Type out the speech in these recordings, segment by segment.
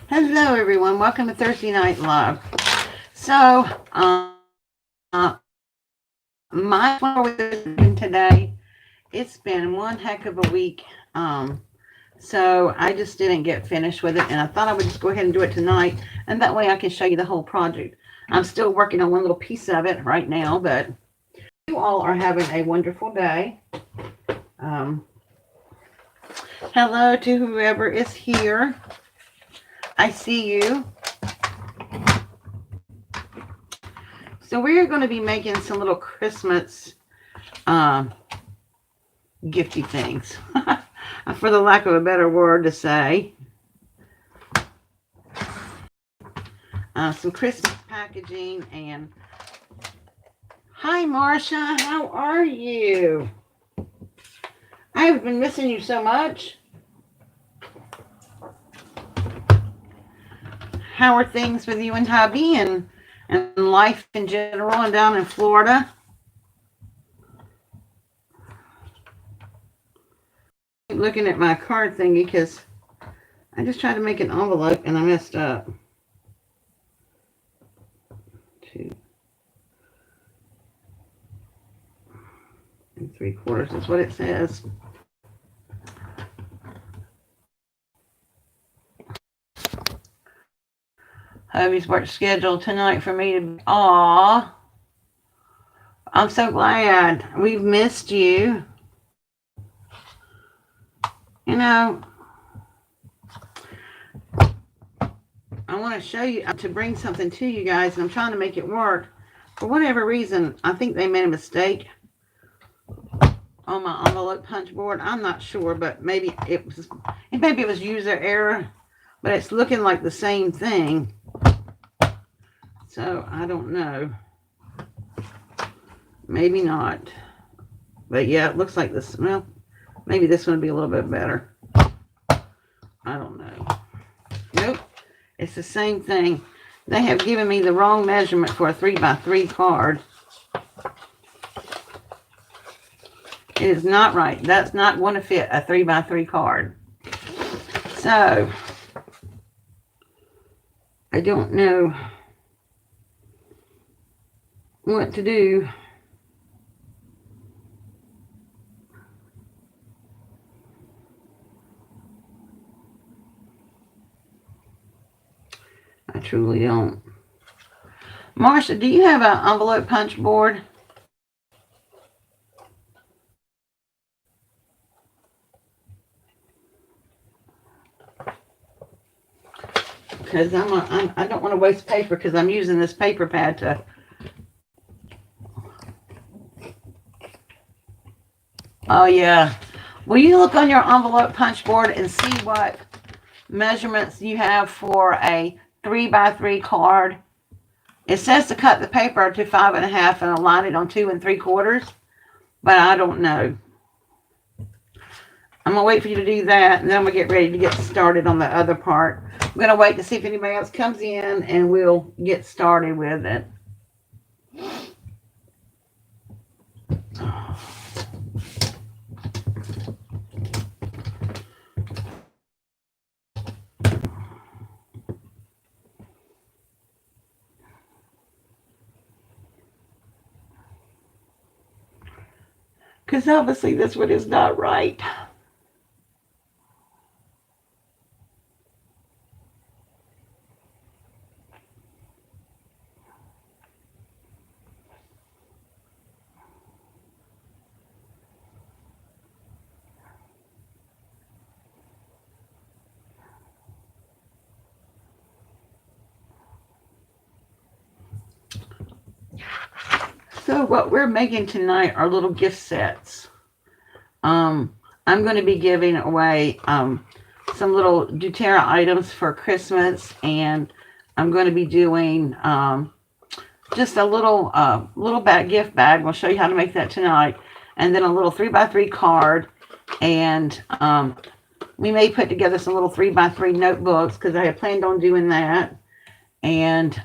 Hello, everyone. Welcome to Thursday Night Live. So, my today, it's been one heck of a week. So I just didn't get finished with it, and I thought I would just go ahead and do it tonight, and that way I can show you the whole project. I'm still working on one little piece of it right now, but you all are having a wonderful day. Um, Hello to whoever is here. I see you. So we're going to be making some little Christmas gifty things, for the lack of a better word to say. Some Christmas packaging. And hi, Marcia. How are you? I have been missing you so much. How are things with you and hubby and life in general and down in Florida? I'm looking at my card thingy because I just tried to make an envelope and I messed up. 2 3/4 is what it says. Hubby's work scheduled tonight for me to. Aw, I'm so glad. We've missed you. You know, I want to show you, to bring something to you guys, and I'm trying to make it work. For whatever reason, I think they made a mistake on my envelope punch board. I'm not sure, but maybe it was user error, but it's looking like the same thing. So I don't know. Maybe not. But yeah, it looks like this. Well, maybe this one would be a little bit better. I don't know. Nope. It's the same thing. They have given me the wrong measurement for a 3x3 card. It is not right. That's not going to fit a 3x3 card. So, I don't know what to do. I truly don't. Marsha, do you have an envelope punch board? Because I don't want to waste paper because I'm using this paper pad to. Oh yeah. Will you look on your envelope punch board and see what measurements you have for a 3x3 card? It says to cut the paper to 5.5 and align it on 2 3/4, but I don't know. I'm gonna wait for you to do that, and then I'm gonna get ready to get started on the other part. I'm gonna wait to see if anybody else comes in, and we'll get started with it. Because obviously this one is not right. So what we're making tonight are little gift sets. I'm going to be giving away some little doTERRA items for Christmas, and I'm going to be doing just a little gift bag. We'll show you how to make that tonight, and then a little 3x3 card, and we may put together some little 3x3 notebooks because I had planned on doing that, and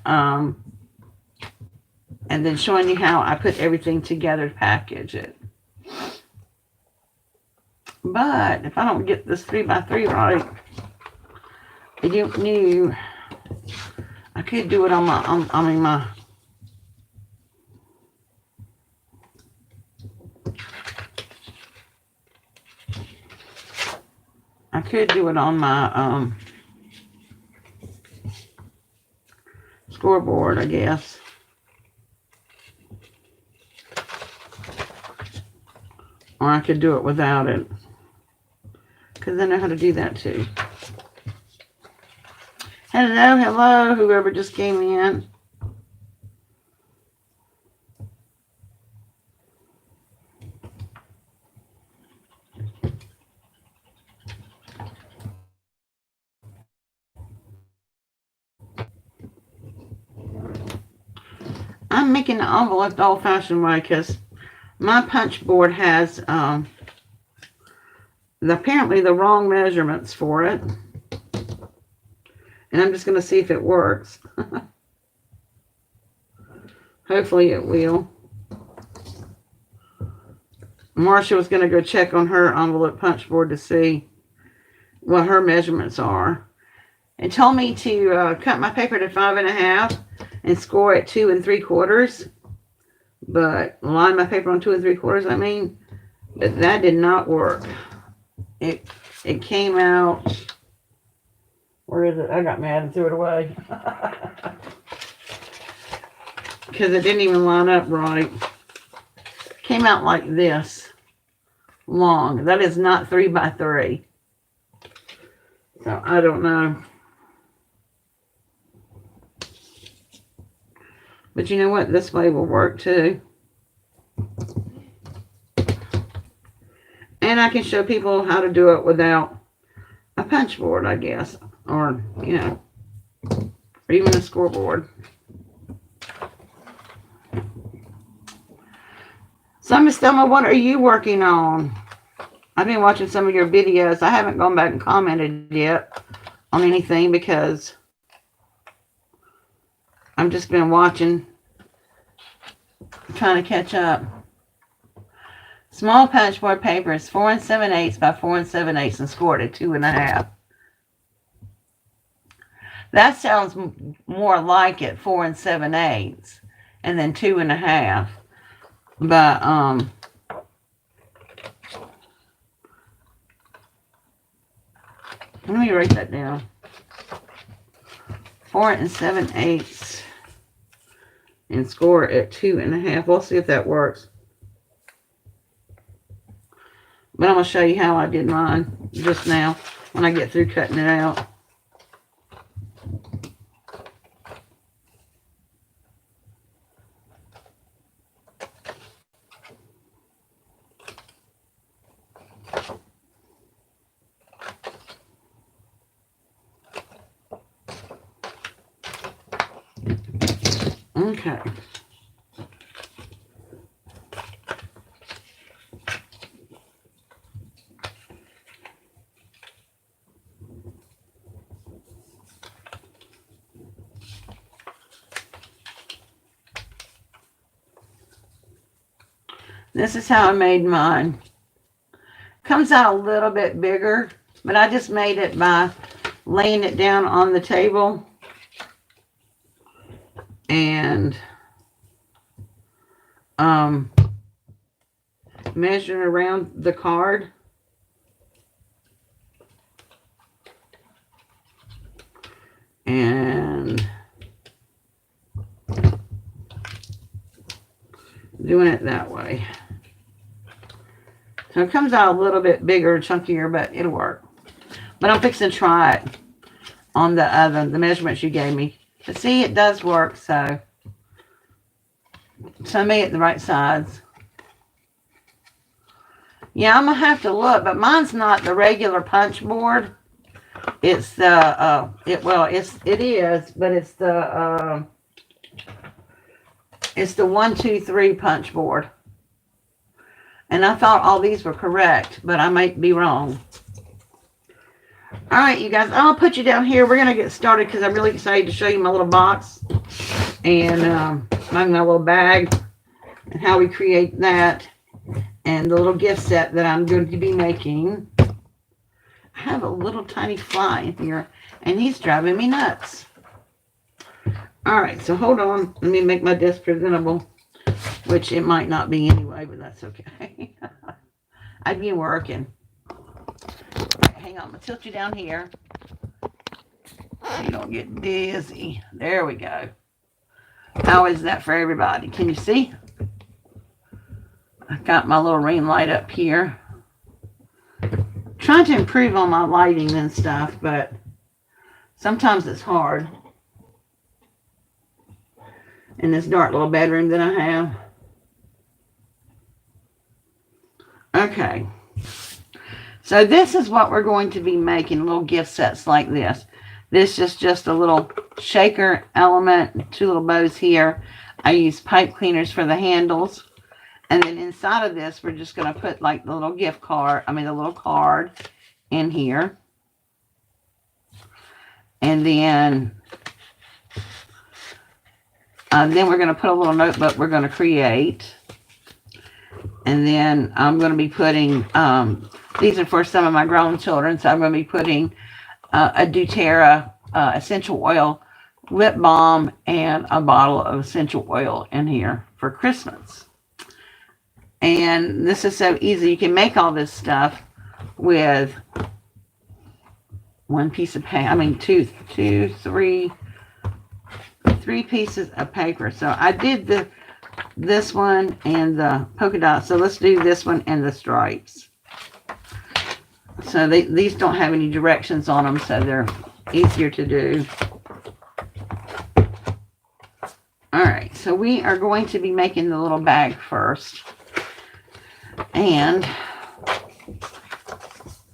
then showing you how I put everything together to package it. But if I don't get this 3x3 right, You I could do it on my, I mean my, I could do it on my scoreboard, I guess. Or I could do it without it. Because I know how to do that too. Hello, whoever just came in. I'm making the envelope the old-fashioned way because my punch board has apparently the wrong measurements for it. And I'm just going to see if it works. Hopefully it will. Marcia was going to go check on her envelope punch board to see what her measurements are. It told me to cut my paper to 5.5 and score at 2 3/4. But line my paper on 2 3/4, I mean. But that did not work. It came out. Where is it? I got mad and threw it away. Because it didn't even line up right. Came out like this. Long. That is not 3 by 3. So I don't know. But you know what? This way will work too. And I can show people how to do it without a punch board, I guess. Or, you know, or even a scoreboard. So, Miss Thelma, what are you working on? I've been watching some of your videos. I haven't gone back and commented yet on anything because I've just been watching, trying to catch up. Small punch board paper is 4 7/8 by 4 7/8 and scored at 2.5. That sounds more like it, 4 7/8, and then 2.5. But let me write that down. 4 7/8 and score at 2.5. We'll see if that works. But I'm going to show you how I did mine just now when I get through cutting it out. Okay. This is how I made mine. Comes out a little bit bigger, but I just made it by laying it down on the table and measuring around the card. And doing it that way. So it comes out a little bit bigger, chunkier, but it'll work. But I'm fixing to try it on the measurements you gave me. But see, it does work, so I made it the right size. Yeah, I'm gonna have to look, but mine's not the regular punch board. It's the it is, but it's the 1 2 3 punch board. And I thought all these were correct, but I might be wrong. All right, you guys, I'll put you down here. We're gonna get started because I'm really excited to show you my little box and my little bag and how we create that and the little gift set that I'm going to be making. have a little tiny fly in here, and he's driving me nuts. All right, so hold on. Let me make my desk presentable, which it might not be anyway, but that's okay. I'd be working. All right, hang on. I'm going to tilt you down here so you don't get dizzy. There we go. How is that for everybody? Can you see? I got my little ring light up here. Trying to improve on my lighting and stuff, but sometimes it's hard in this dark little bedroom that I have. Okay. So this is what we're going to be making, little gift sets like this. This is just a little shaker element, 2 little bows here. I use pipe cleaners for the handles. And then inside of this, we're just going to put like the little gift card, the little card in here. And then we're going to put a little notebook we're going to create. And then I'm going to be putting, these are for some of my grown children, so I'm going to be putting a doTERRA essential oil lip balm and a bottle of essential oil in here for Christmas. And this is so easy. You can make all this stuff with one piece of paper. Three pieces of paper. So I did this one and the polka dot. So let's do this one and the stripes. So these don't have any directions on them, so they're easier to do. All right, so we are going to be making the little bag first. And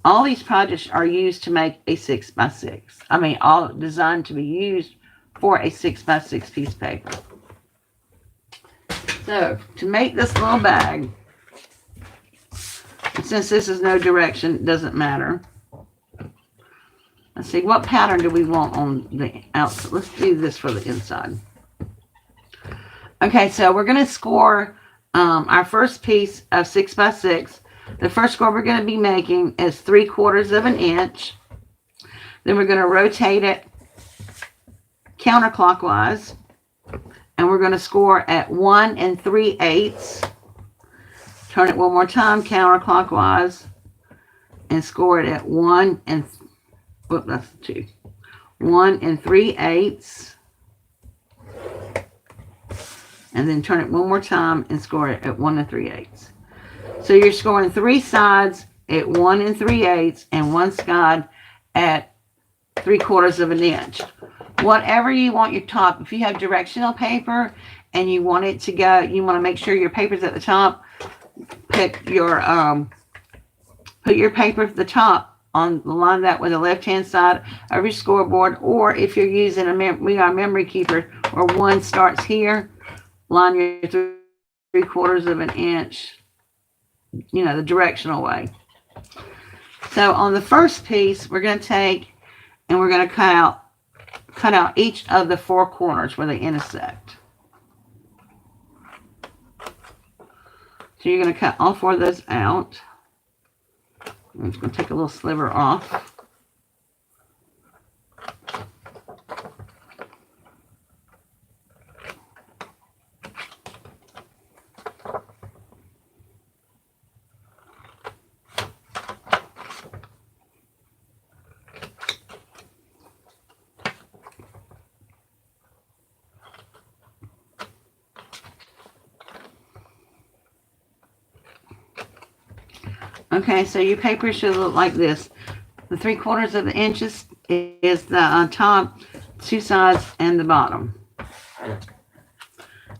all these projects are used to make a 6x6. All designed to be used for a 6x6 piece of paper. So, to make this little bag, since this is no direction, it doesn't matter. Let's see, what pattern do we want on the outside? Let's do this for the inside. Okay, so we're going to score our first piece of 6x6. The first score we're going to be making is 3/4 of an inch. Then we're going to rotate it counterclockwise. And we're going to score at 1 3/8. Turn it one more time counterclockwise. And score it at 1 3/8. And then turn it one more time and score it at 1 3/8. So you're scoring 3 sides at 1 3/8 and one side at 3/4 of an inch. Whatever you want your top, if you have directional paper and you want it to go, you want to make sure your paper's at the top, put your paper at the top on the line that with the left-hand side of your scoreboard, or if you're using a memory keeper where one starts here, line your 3/4 of an inch, the directional way. So on the first piece, we're going to take and we're going to cut out each of the 4 corners where they intersect. So you're going to cut all 4 of those out. I'm just going to take a little sliver off. Okay, so your paper should look like this. The 3/4 of an inch is the top, 2 sides, and the bottom.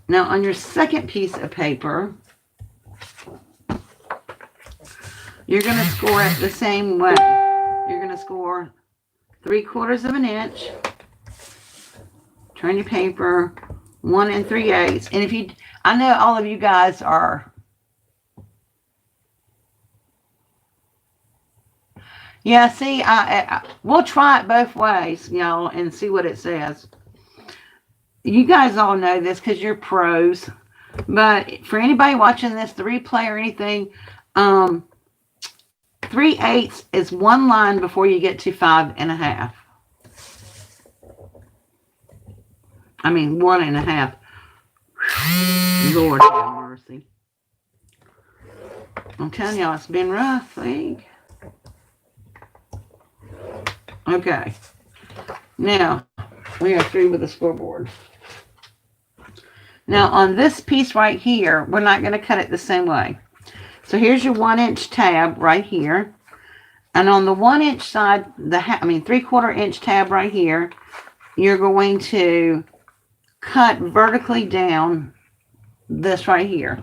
Now on your second piece of paper, you're going to score it the same way. You're going to score 3/4 of an inch. Turn your paper 1 3/8. And I know all of you guys are. Yeah, see, we'll try it both ways, y'all, and see what it says. You guys all know this because you're pros. But for anybody watching this, the replay or anything, 3/8 is one line before you get to 5.5. I mean 1.5. Lord have mercy. I'm telling y'all, it's been rough, I think. Okay. Now, we are through with the scoreboard. Now, on this piece right here, we're not going to cut it the same way. So here's your 1-inch tab right here. And on the 1-inch side, 3/4 inch tab right here, you're going to cut vertically down this right here.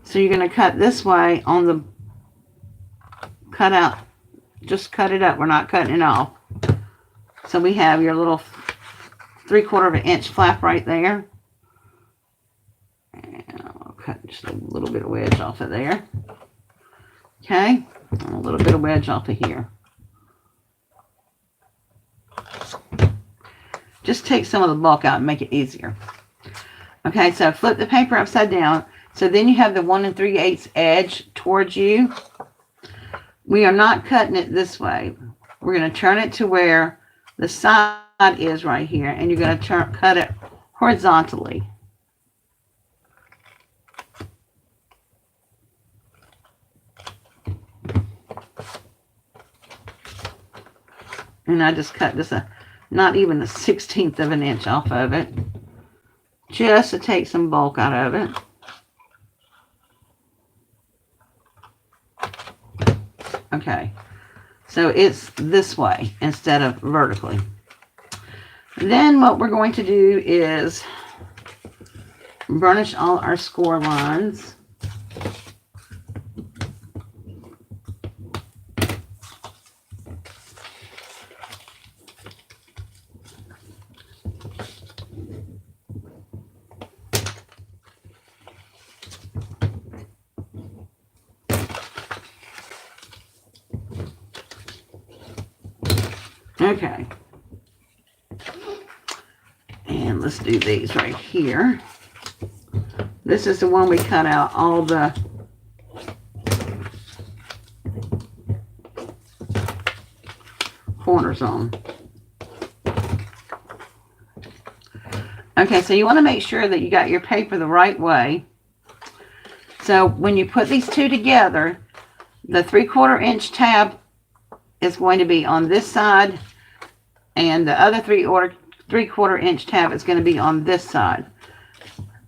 So you're going to cut this way on the cutout. Just cut it up. We're not cutting it off. So we have your little 3/4 inch flap right there. And I'll cut just a little bit of wedge off of there. Okay. And a little bit of wedge off of here. Just take some of the bulk out and make it easier. Okay, so flip the paper upside down. So then you have the 1 3/8 edge towards you. We are not cutting it this way. We're going to turn it to where the side is right here, and you're going to cut it horizontally. And I just cut this not even a 1/16 of an inch off of it, just to take some bulk out of it. Okay, so it's this way instead of vertically. Then what we're going to do is burnish all our score lines. Okay, and let's do these right here. This is the one we cut out all the corners on. Okay, so you want to make sure that you got your paper the right way. So when you put these two together, the 3/4 inch tab is going to be on this side, and the other 3/4 inch tab is going to be on this side.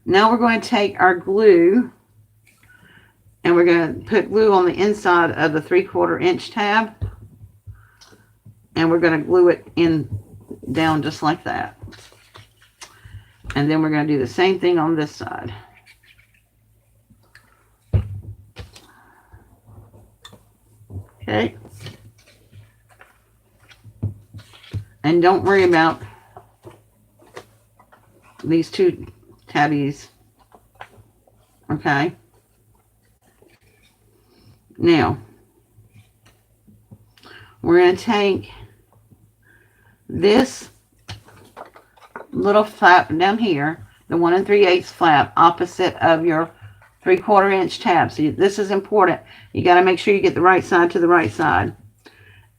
Now we're going to take our glue, and we're going to put glue on the inside of the 3/4 inch tab, and we're going to glue it in down just like that. And then we're going to do the same thing on this side. Okay. And don't worry about these two tabbies. Okay. Now, we're going to take this little flap down here, the 1 3/8 flap, opposite of your 3/4 inch tab. So this is important. You got to make sure you get the right side to the right side.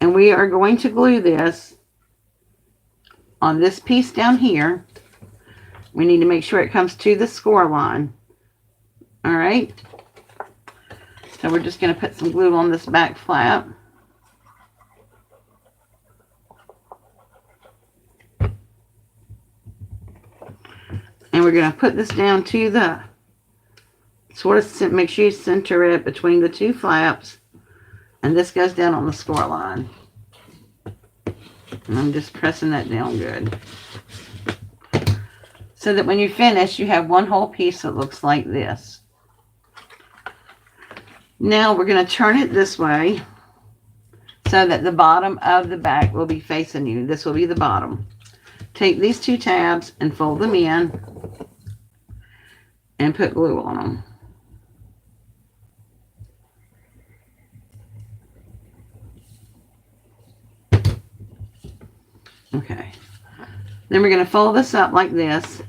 And we are going to glue this on this piece down here. We need to make sure it comes to the score line. All right. So we're just going to put some glue on this back flap. And we're going to put this down to the, sort of make sure you center it between the two flaps. And this goes down on the score line. And I'm just pressing that down good. So that when you finish, you have one whole piece that looks like this. Now we're going to turn it this way so that the bottom of the back will be facing you. This will be the bottom. Take these two tabs and fold them in and put glue on them. Okay. Then we're going to fold this up like this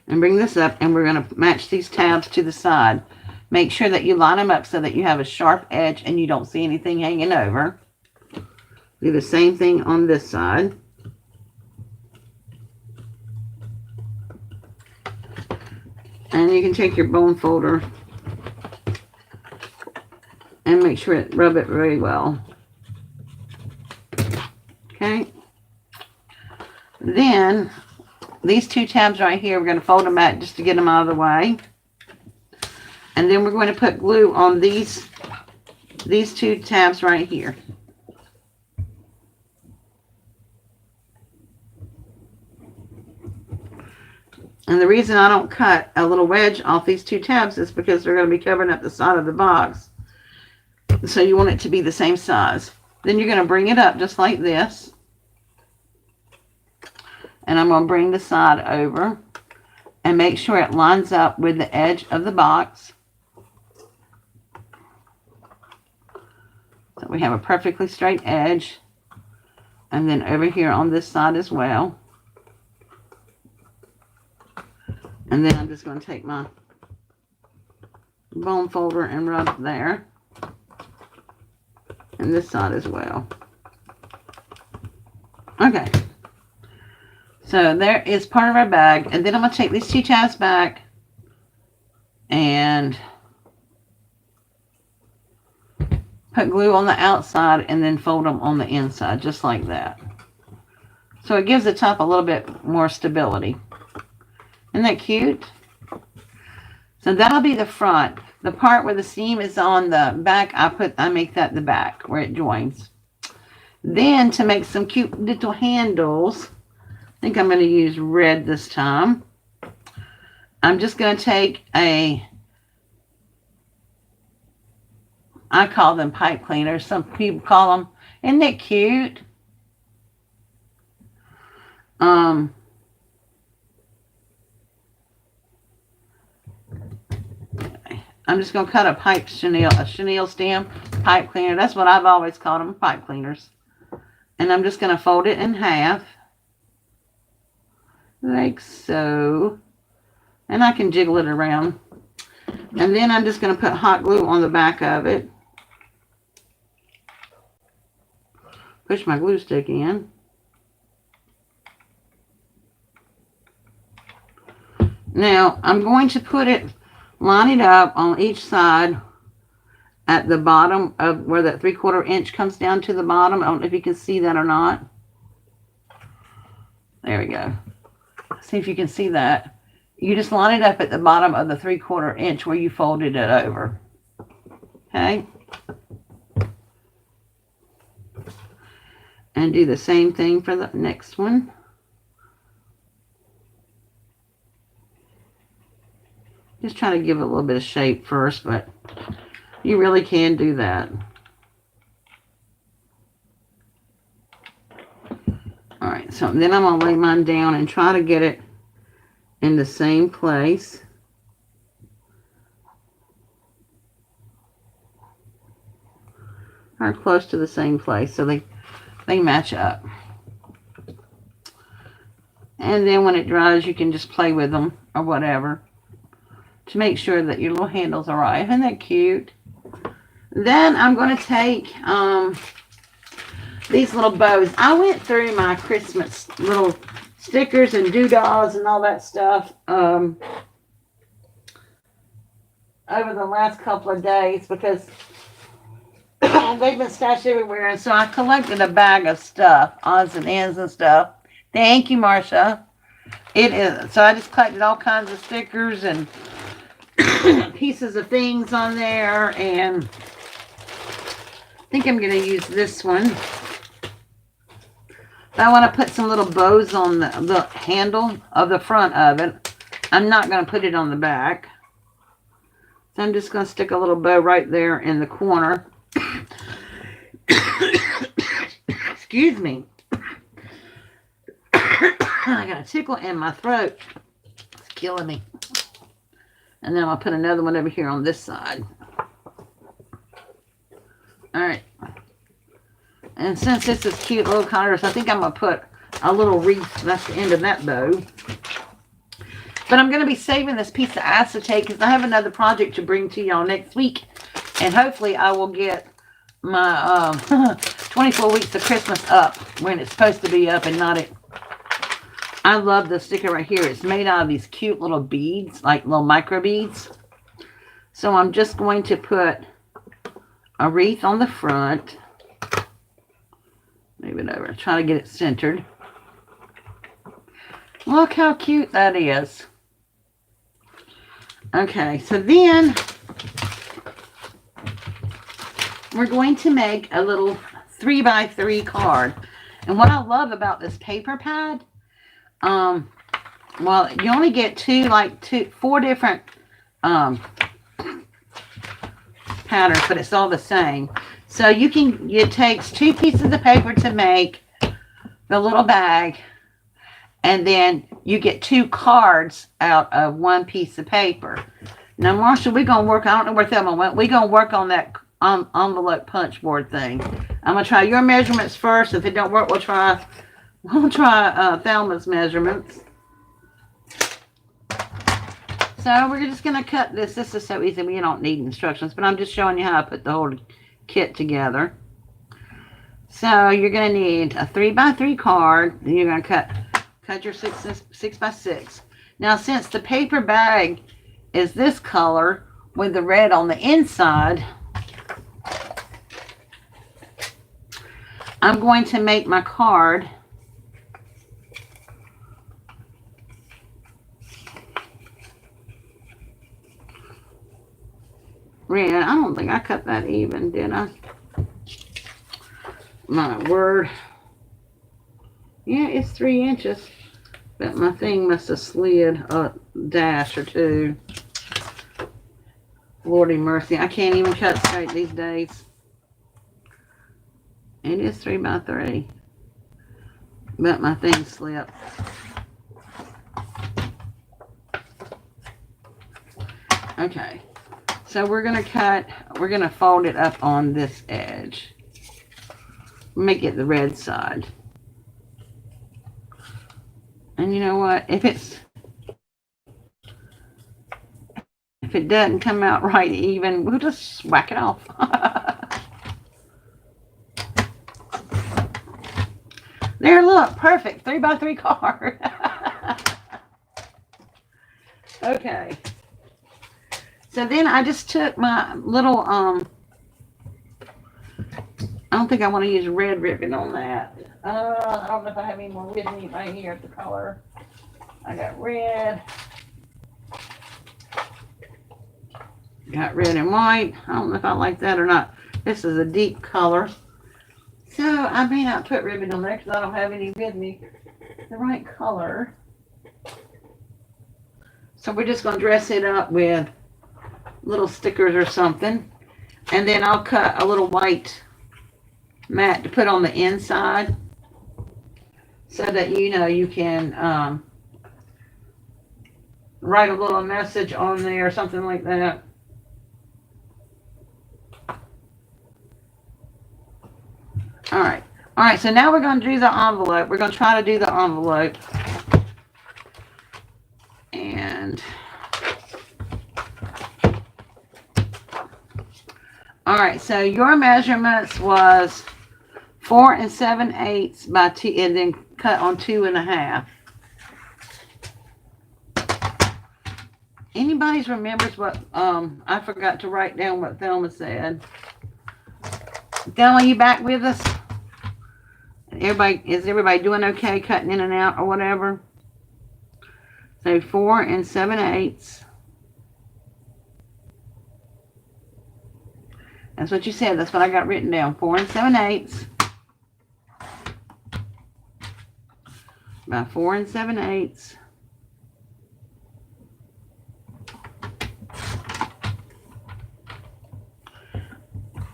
and bring this up, and we're going to match these tabs to the side. Make sure that you line them up so that you have a sharp edge and you don't see anything hanging over. Do the same thing on this side. And you can take your bone folder and make sure it rub it very well. Okay. Then these two tabs right here, we're going to fold them out just to get them out of the way. And then we're going to put glue on these two tabs right here. And the reason I don't cut a little wedge off these two tabs is because they're going to be covering up the side of the box. So you want it to be the same size. Then you're going to bring it up just like this. And I'm going to bring the side over and make sure it lines up with the edge of the box. So we have a perfectly straight edge. And then over here on this side as well. And then I'm just going to take my bone folder and rub there. And this side as well. Okay. So there is part of our bag. And then I'm going to take these two tabs back and put glue on the outside and then fold them on the inside, just like that. So it gives the top a little bit more stability. Isn't that cute? So that'll be the front. The part where the seam is on the back, I make that the back where it joins. Then to make some cute little handles, I think I'm going to use red this time. I'm just going to take I call them pipe cleaners. Some people call them, isn't it cute? I'm just going to cut a chenille stem pipe cleaner. That's what I've always called them, pipe cleaners. And I'm just going to fold it in half. Like so. And I can jiggle it around. And then I'm just going to put hot glue on the back of it. Push my glue stick in. Now, I'm going to put it, line it up on each side at the bottom of where that 3/4 inch comes down to the bottom. I don't know if you can see that or not. There we go. See if you can see that. You just line it up at the bottom of the 3/4 inch where you folded it over. Okay. And do the same thing for the next one. Just try to give it a little bit of shape first, but you really can do that. All right, so then I'm going to lay mine down and try to get it in the same place. Or close to the same place so they match up. And then when it dries, you can just play with them or whatever to make sure that your little handles are right. Isn't that cute? Then I'm going to take these little bows. I went through my Christmas little stickers and doodahs and all that stuff over the last couple of days because they've been stashed everywhere. And so I collected a bag of stuff, odds and ends and stuff. Thank you, Marcia. It is. So I just collected all kinds of stickers and pieces of things on there, and I think I'm going to use this one. I want to put some little bows on the handle of the front of it. I'm not going to put it on the back. So I'm just going to stick a little bow right there in the corner. Excuse me. I got a tickle in my throat. It's killing me. And then I'll put another one over here on this side. All right. And since this is cute little colors, I think I'm going to put a little wreath. That's the end of that bow. But I'm going to be saving this piece of acetate because I have another project to bring to y'all next week. And hopefully I will get my 24 weeks of Christmas up when it's supposed to be up and not at... I love this sticker right here. It's made out of these cute little beads, like little micro beads. So I'm just going to put a wreath on the front. Move it over. Try to get it centered. Look how cute that is. Okay, so then we're going to make a little 3x3 card. And what I love about this paper pad, well, you only get four different patterns, but it's all the same. So it takes 2 pieces of paper to make the little bag, and then you get 2 cards out of 1 piece of paper. Now, Marshall, we're going to work, I don't know where Thelma went, we're going to work on that envelope punch board thing. I'm going to try your measurements first. If it don't work, we'll try Thelma's measurements. So we're just going to cut this. This is so easy. We don't need instructions, but I'm just showing you how I put the whole kit together. So you're going to need a 3x3 card. Then you're going to cut your 6x6. Now, since the paper bag is this color with the red on the inside, I'm going to make my card red. I don't think I cut that even, did I? My word. Yeah, it's 3 inches. But my thing must have slid a dash or 2. Lordy mercy. I can't even cut straight these days. It is 3x3. But my thing slipped. Okay. So we're going to fold it up on this edge. Make it the red side. And you know what? If it doesn't come out right even, we'll just whack it off. There, look, perfect. 3x3 card. Okay. So then I just took my little, I don't think I want to use red ribbon on that. I don't know if I have any more with me right here at the color. I got red. Got red and white. I don't know if I like that or not. This is a deep color. So I may not put ribbon on there because I don't have any with me. The right color. So we're just going to dress it up with little stickers or something. And then I'll cut a little white mat to put on the inside. So that you can write a little message on there or something like that. All right, so now we're going to do the envelope. We're going to try to do the envelope. And all right, so your measurements was 4 7/8 by 2, and then cut on 2 1/2. Anybody's remembers what I forgot to write down what Thelma said. Thelma, you back with us? Is everybody doing okay cutting in and out or whatever? So 4 7/8. That's what you said. That's what I got written down. 4 7/8 by 4 7/8.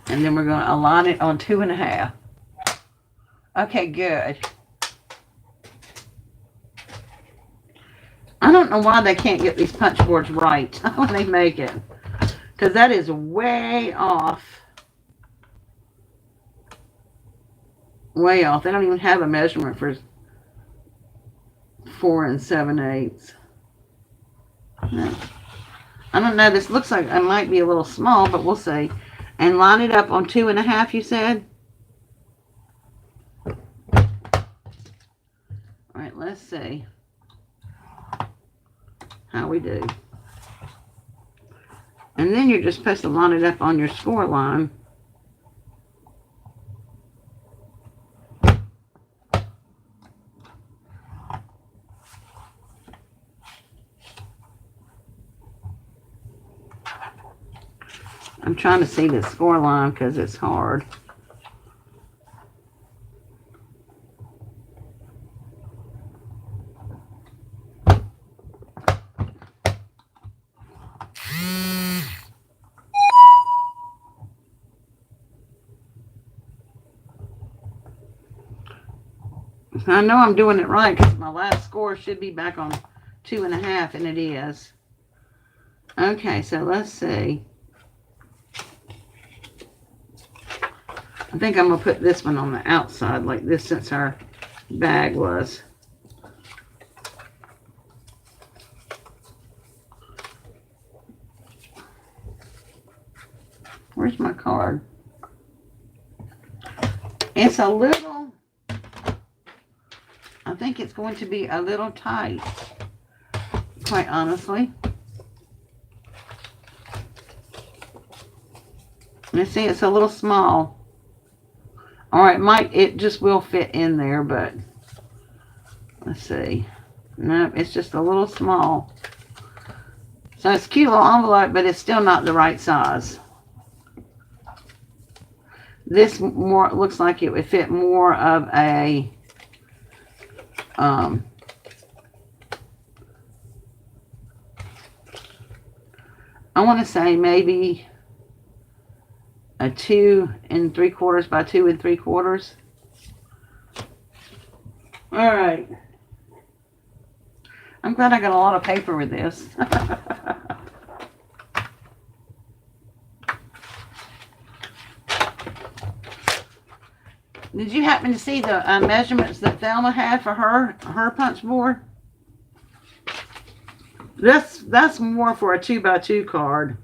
And then we're going to align it on 2 1/2. Okay, good. I don't know why they can't get these punch boards right when they make it. Because that is way off. Way off. They don't even have a measurement for 4 7/8. No. I don't know. This looks like it might be a little small, but we'll see. And line it up on 2.5, you said? All right, let's see how we do. And then you're just supposed to line it up on your score line. I'm trying to see the score line because it's hard. I know I'm doing it right because my last score should be back on 2.5, and it is. Okay, so let's see. I think I'm going to put this one on the outside like this since our bag was. Where's my card? It's a little, I think it's going to be a little tight, quite honestly. You see, it's a little small. All right, it just will fit in there, but let's see. Nope, it's just a little small. So it's a cute little envelope, but it's still not the right size. This more looks like it would fit more of a I want to say maybe a 2 3/4 by 2 3/4. All right. I'm glad I got a lot of paper with this. Did you happen to see the measurements that Thelma had for her punch board? That's more for a 2x2 card.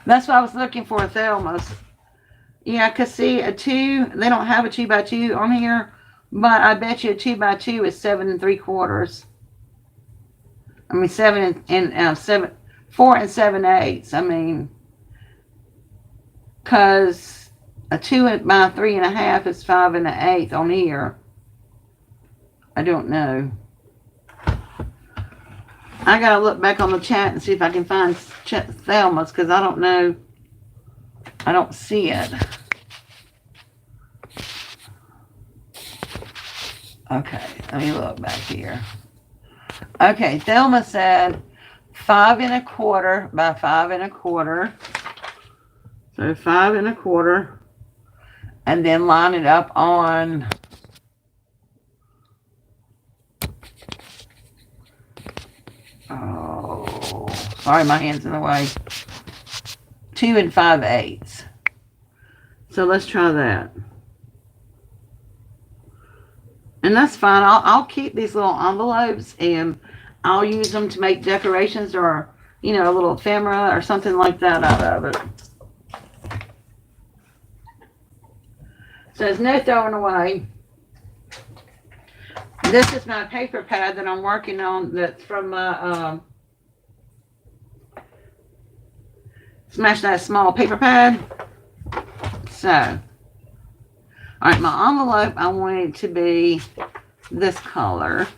That's what I was looking for, Thelma's. Yeah, because see, they don't have a 2x2 on here, but I bet you a 2x2 is 7 3/4. I mean, 4 7/8. I mean, because a 2 by 3.5 is 5 1/8 on here. I don't know. I gotta look back on the chat and see if I can find Thelma's because I don't know. I don't see it. Okay, let me look back here. Okay, Thelma said 5 1/4 by 5 1/4. So 5 1/4, and then line it up on sorry, my hand's in the way. 2 5/8. So let's try that. And that's fine. I'll keep these little envelopes and I'll use them to make decorations or, a little ephemera or something like that out of it. So there's no throwing away. This is my paper pad that I'm working on that's from my Smash That Small paper pad. So, all right, my envelope, I want it to be this color.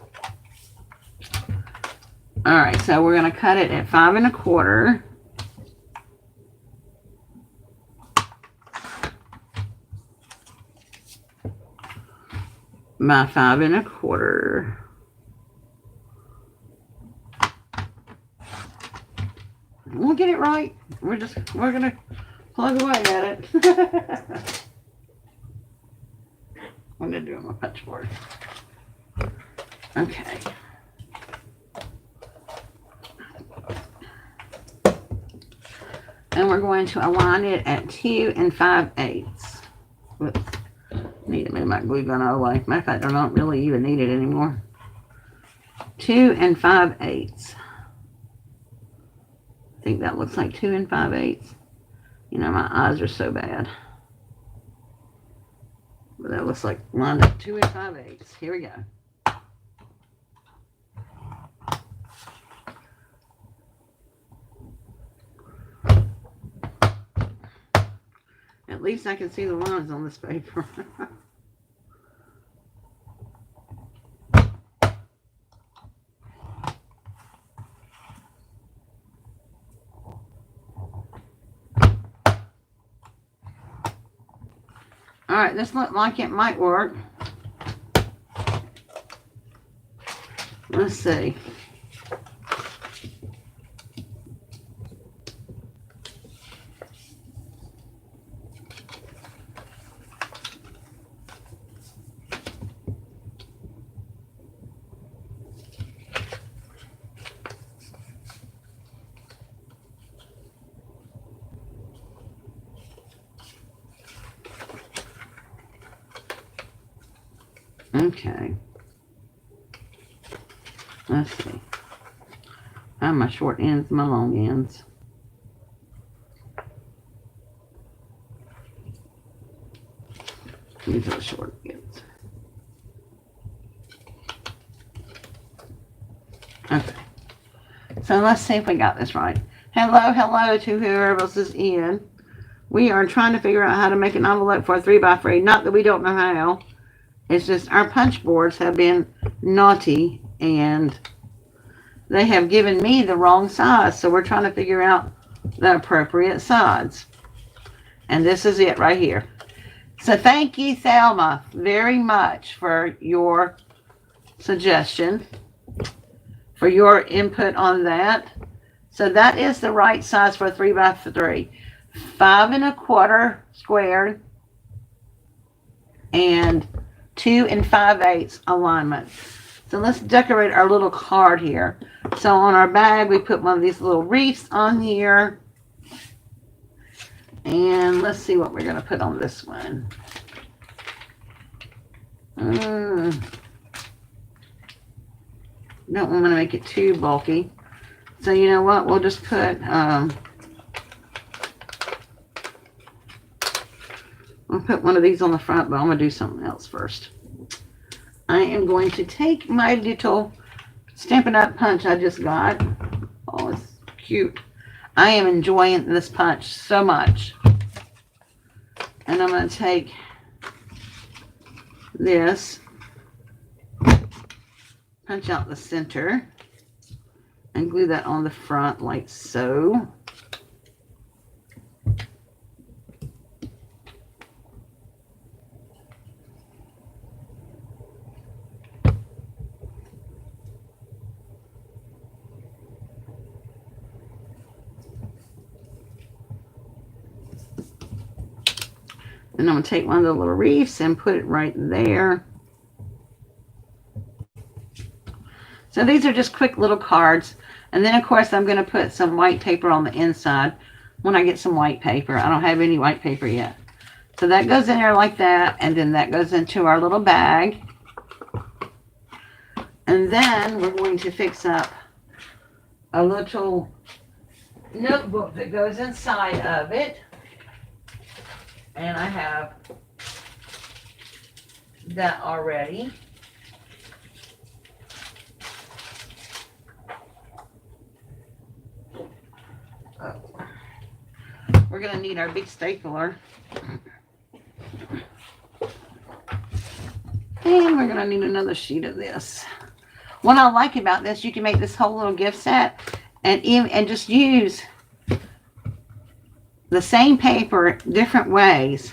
All right, so we're going to cut it at 5 1/4. By 5 1/4. We'll get it right. We're gonna plug away at it. I'm gonna do my punch board. Okay. And we're going to align it at 2 5/8. Whoops. Need to move my glue gun out of the way. Matter of fact, I don't really even need it anymore. 2 5/8. I think that looks like 2 5/8. You know, my eyes are so bad. But that looks like lined up 2 5/8. Here we go. At least I can see the lines on this paper. All right, this looks like it might work. Let's see. Okay. Let's see. I have my short ends, my long ends. These are the short ends. Okay. So let's see if we got this right. Hello to whoever else is in. We are trying to figure out how to make an envelope for a 3x3. Not that we don't know how. It's just our punch boards have been naughty and they have given me the wrong size. So we're trying to figure out the appropriate size. And this is it right here. So thank you, Thelma, very much for your suggestion, for your input on that. So that is the right size for a 3x3. 5 1/4 squared and 2 5/8 alignment. So let's decorate our little card here. So on our bag, we put one of these little wreaths on here. And let's see what we're going to put on this one. Don't want to make it too bulky. So you know what? We'll just put, I'll put one of these on the front, but I'm going to do something else first. I am going to take my little Stampin' Up! Punch I just got. Oh, it's cute. I am enjoying this punch so much. And I'm going to take this, punch out the center, and glue that on the front like so. And I'm going to take one of the little wreaths and put it right there. So these are just quick little cards. And then, of course, I'm going to put some white paper on the inside when I get some white paper. I don't have any white paper yet. So that goes in there like that. And then that goes into our little bag. And then we're going to fix up a little notebook that goes inside of it. And I have that already. Oh. We're going to need our big stapler. And we're going to need another sheet of this. What I like about this, you can make this whole little gift set and just use the same paper different ways.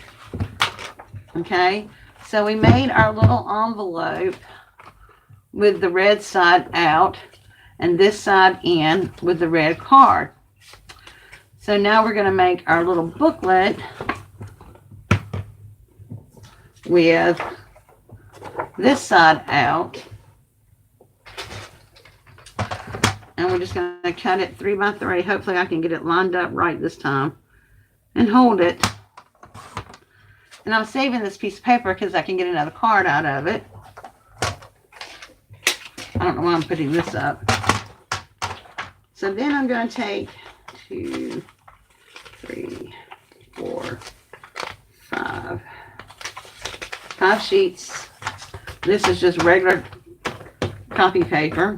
Okay, so we made our little envelope with the red side out and this side in with the red card. So now we're going to make our little booklet with this side out, and we're just going to cut it 3 by 3. Hopefully I can get it lined up right this time and hold it. And I'm saving this piece of paper because I can get another card out of it. I don't know why I'm putting this up. So then I'm going to take 2, 3, 4, 5 sheets. This is just regular copy paper.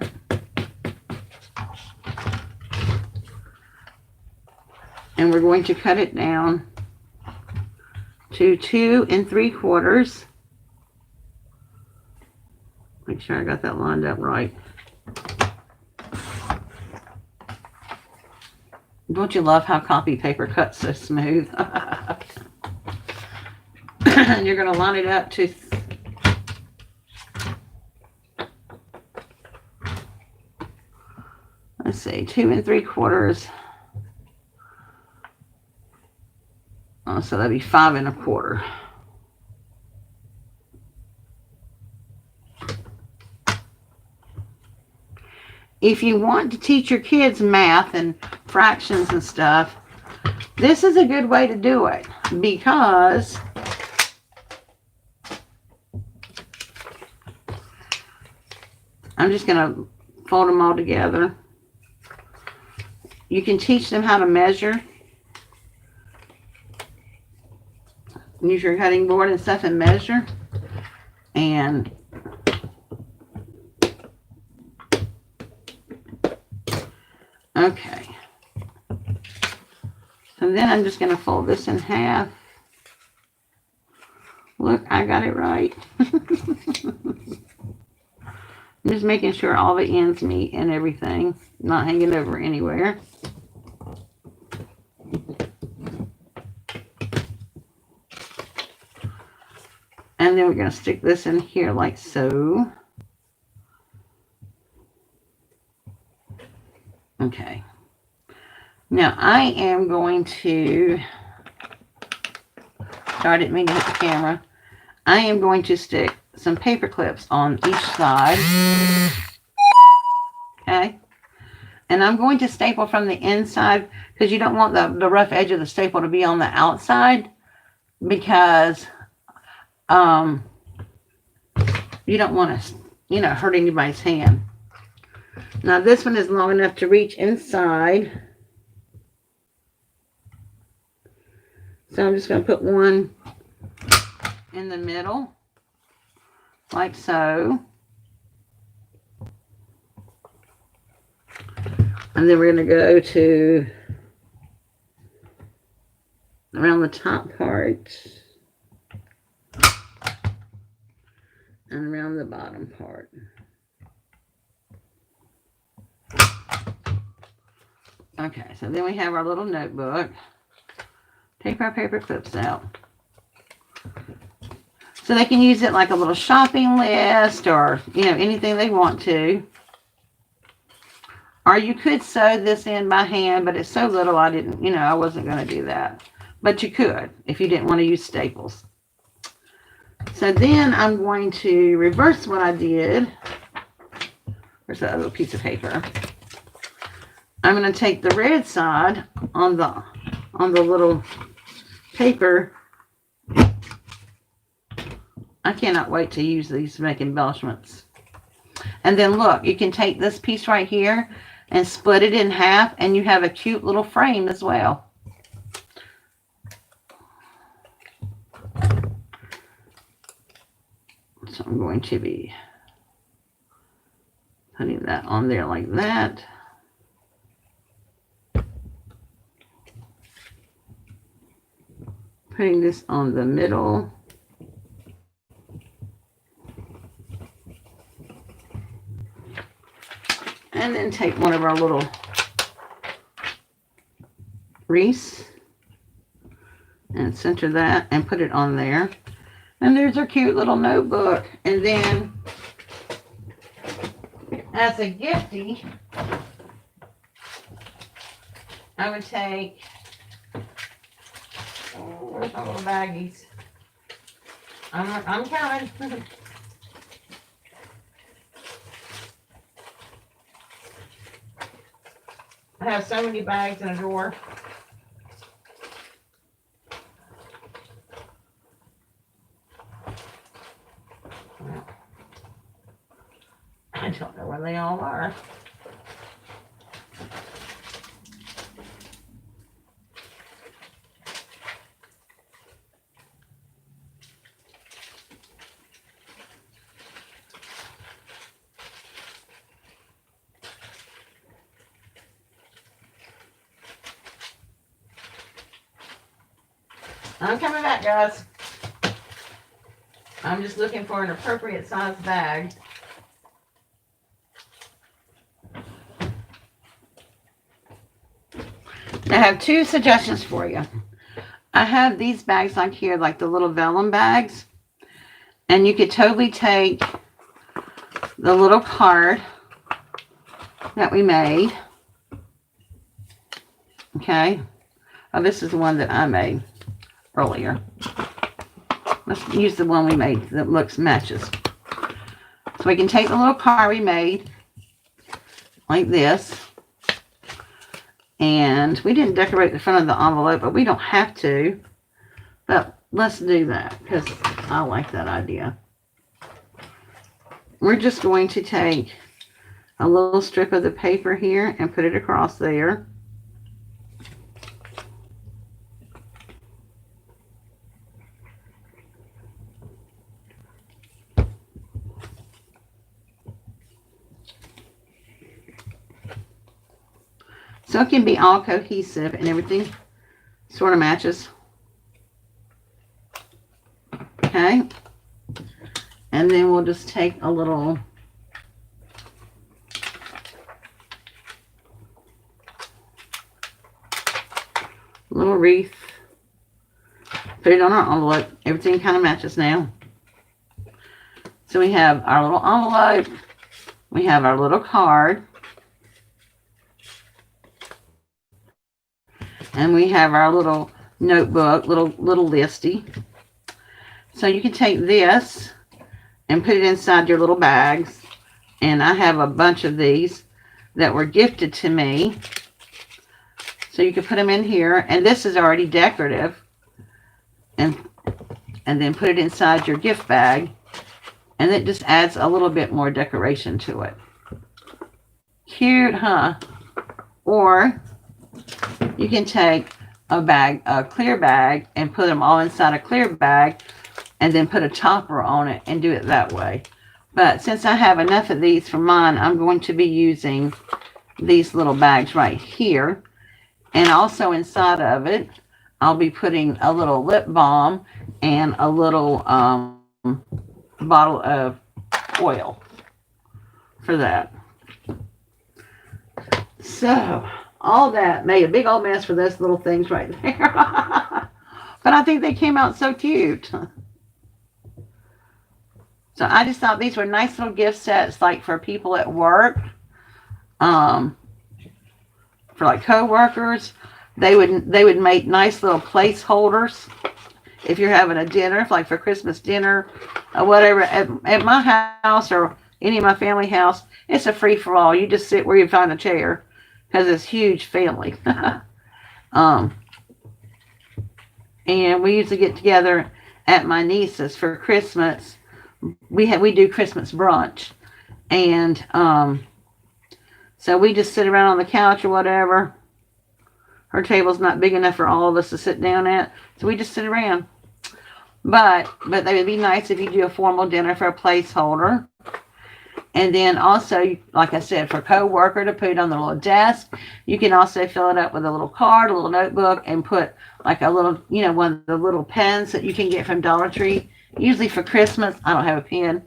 And we're going to cut it down to 2 3/4. Make sure I got that lined up right. Don't you love how copy paper cuts so smooth? And you're going to line it up to let's see, 2 3/4. Oh, so that'd be 5 1/4. If you want to teach your kids math and fractions and stuff, this is a good way to do it, because I'm just going to fold them all together. You can teach them how to measure. Use your cutting board and stuff and measure. And okay. So then I'm just going to fold this in half. Look, I got it right. I'm just making sure all the ends meet and everything, not hanging over anywhere. And then we're going to stick this in here like so. Okay. Now I am going to, sorry I didn't mean to hit the camera. I am going to stick some paper clips on each side. Okay. And I'm going to staple from the inside, because you don't want the rough edge of the staple to be on the outside, because you don't want to, hurt anybody's hand. Now this one is long enough to reach inside. So I'm just going to put one in the middle, like so. And then we're going to go to around the top part and around the bottom part. Okay, so then we have our little notebook. Take our paper clips out. So they can use it like a little shopping list, or, anything they want to. Or you could sew this in by hand, but it's so little I didn't, I wasn't going to do that. But you could if you didn't want to use staples. So then I'm going to reverse what I did. Where's that other piece of paper? I'm going to take the red side on the little paper. I cannot wait to use these to make embellishments. And then look, you can take this piece right here and split it in half, and you have a cute little frame as well. So I'm going to be putting that on there like that. Putting this on the middle. And then take one of our little wreaths and center that and put it on there. And there's our cute little notebook. And then as a giftie, I would take, where's my little baggies? I'm counting. I have so many bags in a drawer. don't know where they all are. I'm coming back, guys. I'm just looking for an appropriate size bag. I have two suggestions for you. I have these bags like here, like the little vellum bags. And you could totally take the little card that we made. Okay. Oh, this is the one that I made earlier. Let's use the one we made that matches. So we can take the little card we made like this. And we didn't decorate the front of the envelope, but we don't have to. But let's do that because I like that idea. We're just going to take a little strip of the paper here and put it across there. So it can be all cohesive and everything sort of matches. Okay. And then we'll just take a little wreath. Put it on our envelope. Everything kind of matches now. So we have our little envelope. We have our little card. And we have our little notebook, little listy. So you can take this and put it inside your little bags. And I have a bunch of these that were gifted to me. So you can put them in here. And this is already decorative. And then put it inside your gift bag. And it just adds a little bit more decoration to it. Cute, huh? Or you can take a clear bag, and put them all inside a clear bag, and then put a topper on it and do it that way. But since I have enough of these for mine, I'm going to be using these little bags right here. And also inside of it, I'll be putting a little lip balm and a little bottle of oil for that. So all that made a big old mess for those little things right there. But I think they came out so cute. So I just thought these were nice little gift sets, like for people at work, for like co-workers. They would make nice little placeholders if you're having a dinner, like for Christmas dinner or whatever. At my house or any of my family house, it's a free-for-all. You just sit where you find a chair because it's huge family. And we usually get together at my niece's for Christmas. We do Christmas brunch, and so we just sit around on the couch or whatever. Her table's not big enough for all of us to sit down at, so we just sit around. But they would be nice if you do a formal dinner for a placeholder. And then also, like I said, for a co-worker to put it on the little desk. You can also fill it up with a little card, a little notebook, and put like a little, one of the little pens that you can get from Dollar Tree. Usually for Christmas, I don't have a pen.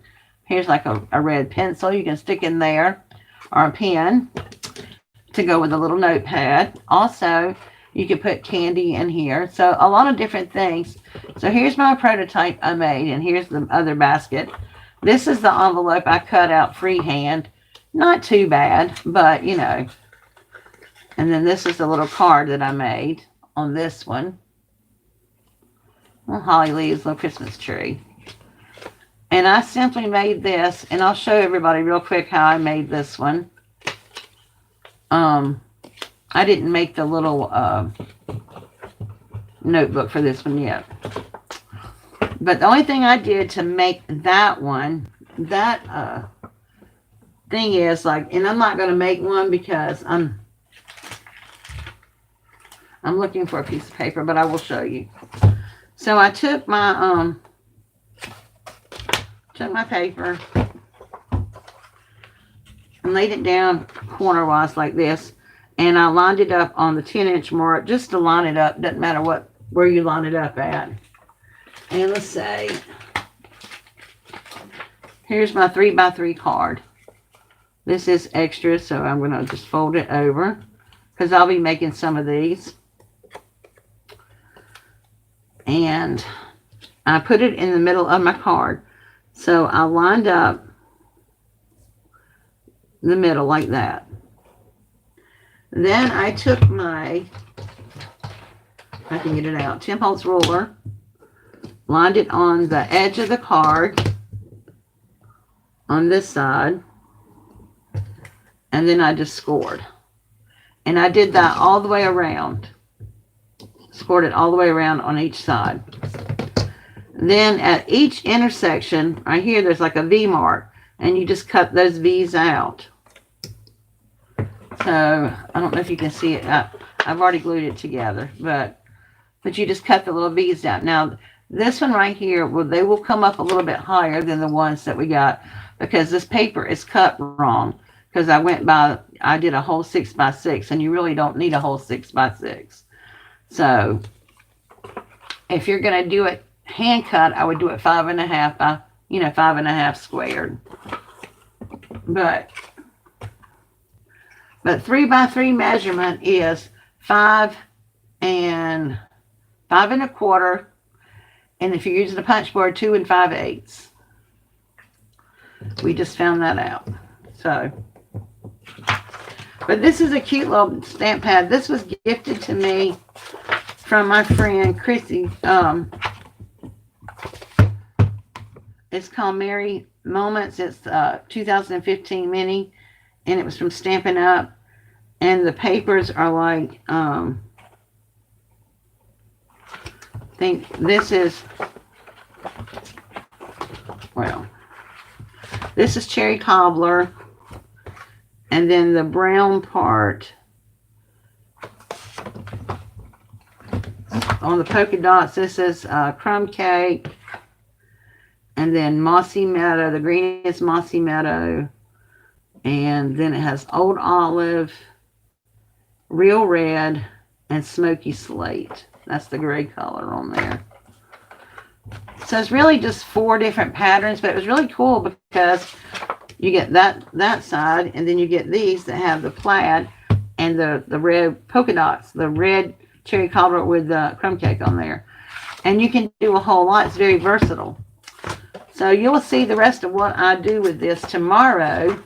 Here's like a red pencil you can stick in there, or a pen to go with a little notepad. Also, you can put candy in here. So a lot of different things. So here's my prototype I made, and here's the other basket. This is the envelope I cut out freehand. Not too bad, but And then this is the little card that I made on this one. Little holly leaves, little Christmas tree. And I simply made this, and I'll show everybody real quick how I made this one. I didn't make the little notebook for this one yet. But the only thing I did to make that one, that thing is, like, and I'm not going to make one because I'm looking for a piece of paper, but I will show you. So I took my paper and laid it down corner-wise like this, and I lined it up on the 10-inch mark just to line it up. Doesn't matter where you line it up at. And let's say, here's my 3x3 card. This is extra, so I'm going to just fold it over because I'll be making some of these. And I put it in the middle of my card. So I lined up the middle like that. Then I took my, if I can get it out, 10-holtz ruler, lined it on the edge of the card on this side, and then I just scored. And I did that all the way around. Scored it all the way around on each side. Then at each intersection, right here, there's like a V mark, and you just cut those V's out. So, I don't know if you can see it. I've already glued it together, but you just cut the little V's out. Now, this one right here, they will come up a little bit higher than the ones that we got because this paper is cut wrong. Because I did a whole 6x6, and you really don't need a whole 6x6. So, if you're going to do it hand cut, I would do it 5.5 by, 5.5 squared. But 3x3 measurement is 5 and 5 1/4, and if you're using a punch board, 2 5/8. We just found that out. So, but this is a cute little stamp pad. This was gifted to me from my friend Chrissy. It's called Merry Moments. It's 2015 mini, and it was from Stampin' Up. And the papers are like, I think this is, well, this is Cherry Cobbler. And then the brown part on the polka dots, this is Crumb Cake. And then Mossy Meadow, the green is Mossy Meadow. And then it has Old Olive, Real Red, and Smoky Slate. That's the gray color on there. So it's really just 4 different patterns, but it was really cool because you get that side, and then you get these that have the plaid and the red polka dots, the red Cherry Cobbler with the Crumb Cake on there. And you can do a whole lot. It's very versatile. So you'll see the rest of what I do with this tomorrow,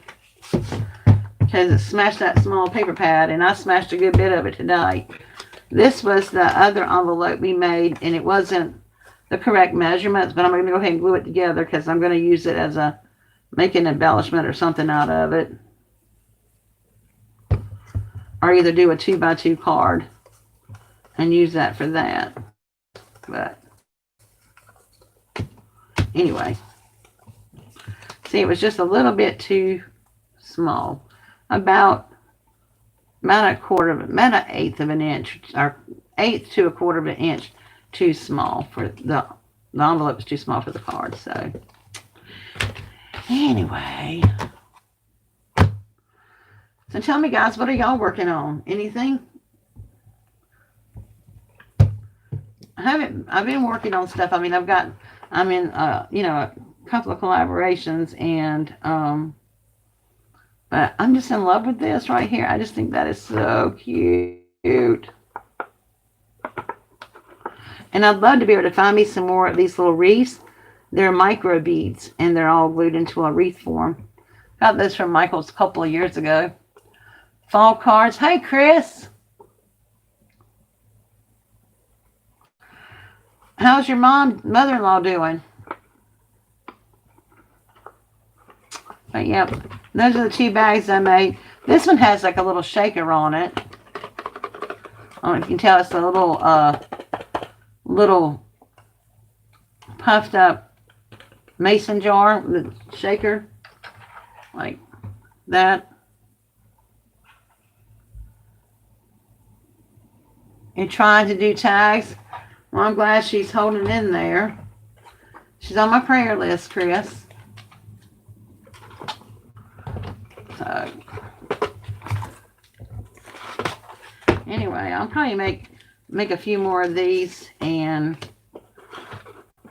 because it smashed that small paper pad, and I smashed a good bit of it today. This was the other envelope we made, and it wasn't the correct measurements, but I'm going to go ahead and glue it together because I'm going to use it as make an embellishment or something out of it. Or either do a 2x2 card and use that for that. But anyway, see, it was just a little bit too small. About an eighth of an inch, or 1/8 to 1/4 of an inch too small for the envelope was too small for the card. So anyway, so tell me, guys, what are y'all working on? Anything? I've been working on stuff. I mean, I'm in a couple of collaborations, and but I'm just in love with this right here. I just think that is so cute. And I'd love to be able to find me some more of these little wreaths. They're micro beads, and they're all glued into a wreath form. Got this from Michael's a couple of years ago. Fall cards. Hey, Chris. How's your mother-in-law doing? But yeah, those are the 2 bags I made. This one has like a little shaker on it. I don't know if you can tell, it's a little puffed up mason jar with a shaker. Like, that and trying to do tags. Well, I'm glad she's holding in there. She's on my prayer list, Chris. So, anyway, I'll probably make a few more of these, and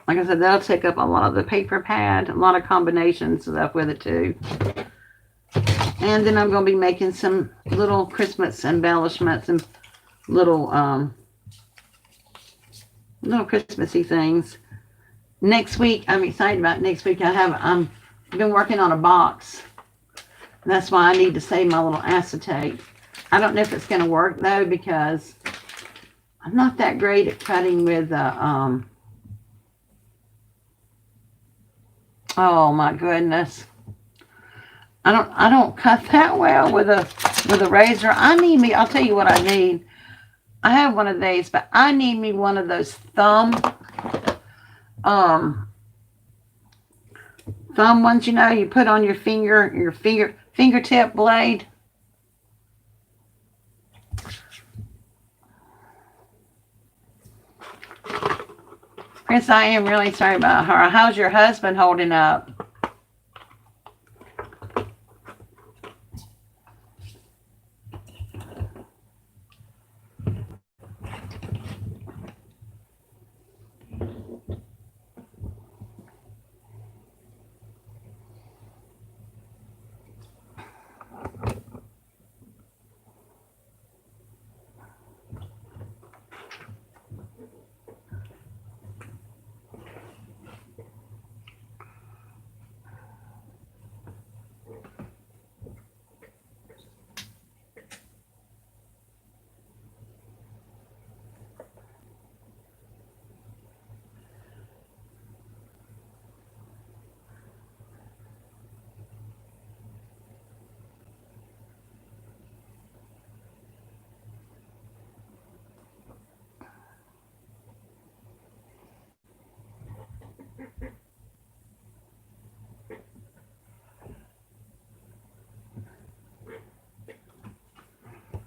like I said, that'll take up a lot of the paper pad, a lot of combinations stuff with it too. And then I'm going to be making some little Christmas embellishments and little Christmassy things. Next week, I'm excited about next week. I've been working on a box. That's why I need to save my little acetate. I don't know if it's going to work though, because I'm not that great at cutting with oh my goodness. I don't cut that well with a razor. I'll tell you what I need. I have one of these, but I need me one of those thumb ones, you know, you put on your fingertip blade. Chris, I am really sorry about her. How's your husband holding up?